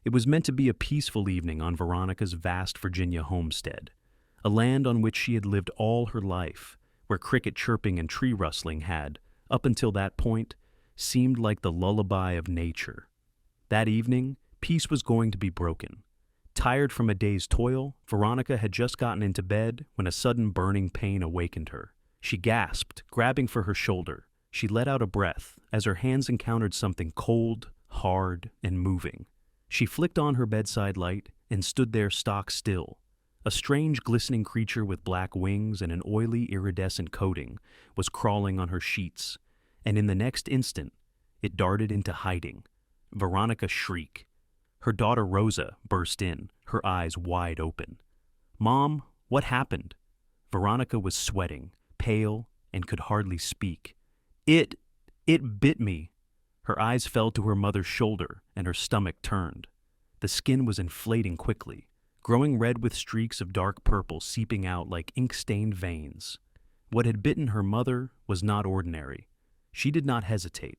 It was meant to be a peaceful evening on Veronica's vast Virginia homestead, a land on which she had lived all her life, where cricket chirping and tree rustling had, up until that point, seemed like the lullaby of nature. That evening, peace was going to be broken. Tired from a day's toil, Veronica had just gotten into bed when a sudden burning pain awakened her. She gasped, grabbing for her shoulder. She let out a breath as her hands encountered something cold, hard, and moving. She flicked on her bedside light and stood there stock still. A strange glistening creature with black wings and an oily iridescent coating was crawling on her sheets, and in the next instant, it darted into hiding. Veronica shrieked. Her daughter Rosa burst in, her eyes wide open. "Mom, what happened?" Veronica was sweating, pale, and could hardly speak. It bit me." Her eyes fell to her mother's shoulder, and her stomach turned. The skin was inflating quickly, growing red with streaks of dark purple seeping out like ink-stained veins. What had bitten her mother was not ordinary. She did not hesitate.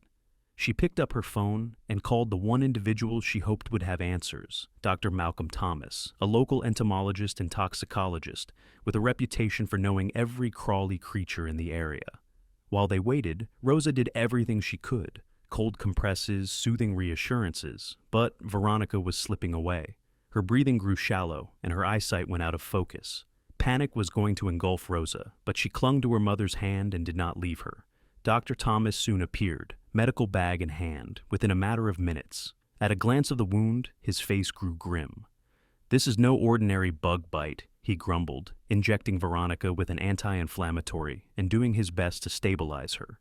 She picked up her phone and called the one individual she hoped would have answers, Dr. Malcolm Thomas, a local entomologist and toxicologist with a reputation for knowing every crawly creature in the area. While they waited, Rosa did everything she could, cold compresses, soothing reassurances, but Veronica was slipping away. Her breathing grew shallow, and her eyesight went out of focus. Panic was going to engulf Rosa, but she clung to her mother's hand and did not leave her. Dr. Thomas soon appeared, medical bag in hand, within a matter of minutes. At a glance of the wound, his face grew grim. "This is no ordinary bug bite," he grumbled, injecting Veronica with an anti-inflammatory and doing his best to stabilize her.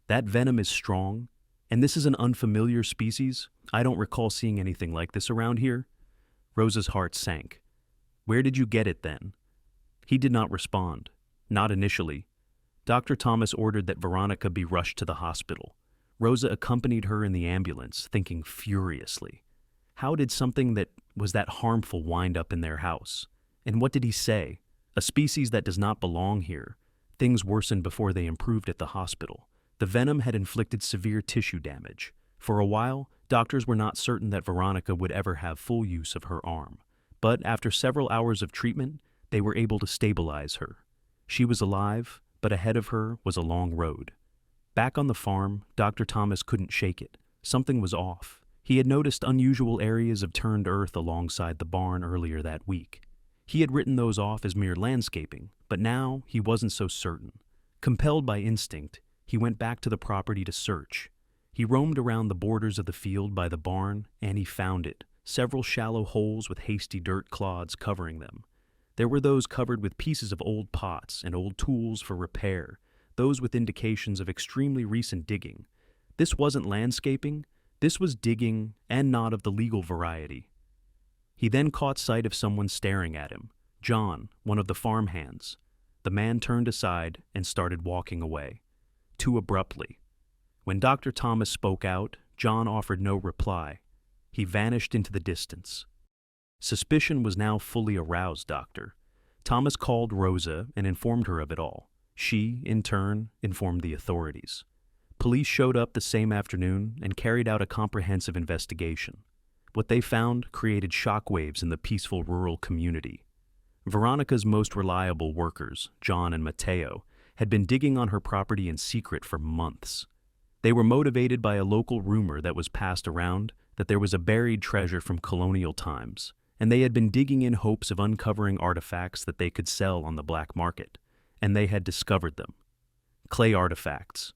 "That venom is strong, and this is an unfamiliar species. I don't recall seeing anything like this around here." Rosa's heart sank. "Where did you get it then?" He did not respond. Not initially. Dr. Thomas ordered that Veronica be rushed to the hospital. Rosa accompanied her in the ambulance, thinking furiously. How did something that was that harmful wind up in their house? And what did he say? A species that does not belong here. Things worsened before they improved at the hospital. The venom had inflicted severe tissue damage. For a while, doctors were not certain that Veronica would ever have full use of her arm. But after several hours of treatment, they were able to stabilize her. She was alive, but ahead of her was a long road. Back on the farm, Dr. Thomas couldn't shake it. Something was off. He had noticed unusual areas of turned earth alongside the barn earlier that week. He had written those off as mere landscaping, but now he wasn't so certain. Compelled by instinct, he went back to the property to search. He roamed around the borders of the field by the barn, and he found it, several shallow holes with hasty dirt clods covering them. There were those covered with pieces of old pots and old tools for repair, those with indications of extremely recent digging. This wasn't landscaping, this was digging, and not of the legal variety. He then caught sight of someone staring at him, John, one of the farm hands. The man turned aside and started walking away, too abruptly. When Dr. Thomas spoke out, John offered no reply. He vanished into the distance. Suspicion was now fully aroused, Doctor. Thomas called Rosa and informed her of it all. She, in turn, informed the authorities. Police showed up the same afternoon and carried out a comprehensive investigation. What they found created shockwaves in the peaceful rural community. Veronica's most reliable workers, John and Mateo, had been digging on her property in secret for months. They were motivated by a local rumor that was passed around that there was a buried treasure from colonial times, and they had been digging in hopes of uncovering artifacts that they could sell on the black market, and they had discovered them. Clay artifacts,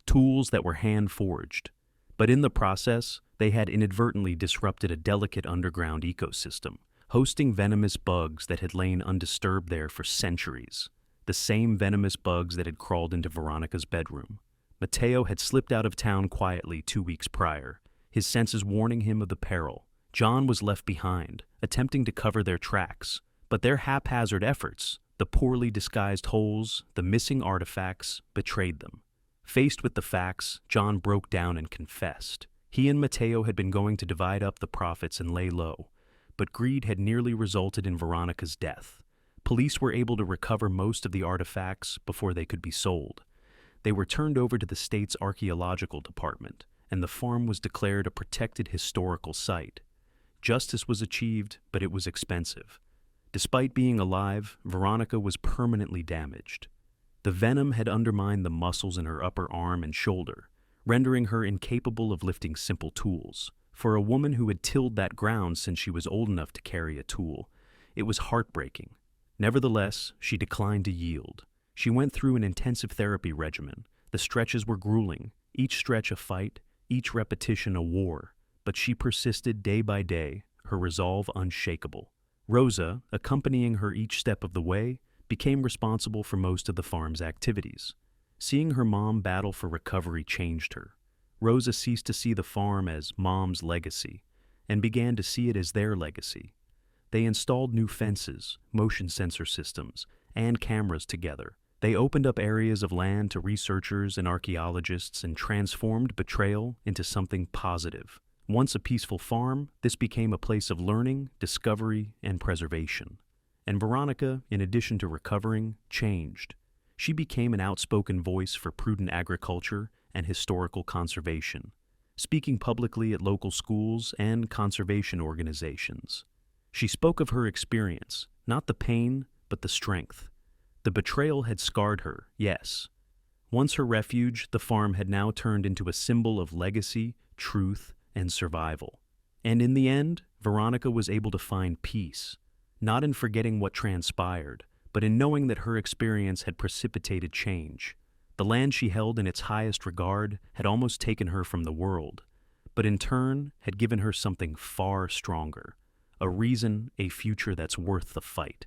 tools that were hand-forged, but in the process, they had inadvertently disrupted a delicate underground ecosystem, hosting venomous bugs that had lain undisturbed there for centuries, the same venomous bugs that had crawled into Veronica's bedroom. Mateo had slipped out of town quietly 2 weeks prior, his senses warning him of the peril. John was left behind, attempting to cover their tracks, but their haphazard efforts, the poorly disguised holes, the missing artifacts, betrayed them. Faced with the facts, John broke down and confessed. He and Mateo had been going to divide up the profits and lay low, but greed had nearly resulted in Veronica's death. Police were able to recover most of the artifacts before they could be sold. They were turned over to the state's archaeological department, and the farm was declared a protected historical site. Justice was achieved, but it was expensive. Despite being alive, Veronica was permanently damaged. The venom had undermined the muscles in her upper arm and shoulder, rendering her incapable of lifting simple tools. For a woman who had tilled that ground since she was old enough to carry a tool, it was heartbreaking. Nevertheless, she declined to yield. She went through an intensive therapy regimen. The stretches were grueling, each stretch a fight, each repetition a war, but she persisted day by day, her resolve unshakable. Rosa, accompanying her each step of the way, became responsible for most of the farm's activities. Seeing her mom battle for recovery changed her. Rosa ceased to see the farm as Mom's legacy and began to see it as their legacy. They installed new fences, motion sensor systems, and cameras together. They opened up areas of land to researchers and archaeologists and transformed betrayal into something positive. Once a peaceful farm, this became a place of learning, discovery, and preservation. And Veronica, in addition to recovering, changed. She became an outspoken voice for prudent agriculture and historical conservation, speaking publicly at local schools and conservation organizations. She spoke of her experience, not the pain, but the strength. The betrayal had scarred her, yes. Once her refuge, the farm had now turned into a symbol of legacy, truth, and survival. And in the end, Veronica was able to find peace, not in forgetting what transpired, but in knowing that her experience had precipitated change. The land she held in its highest regard had almost taken her from the world, but in turn had given her something far stronger, a reason, a future that's worth the fight.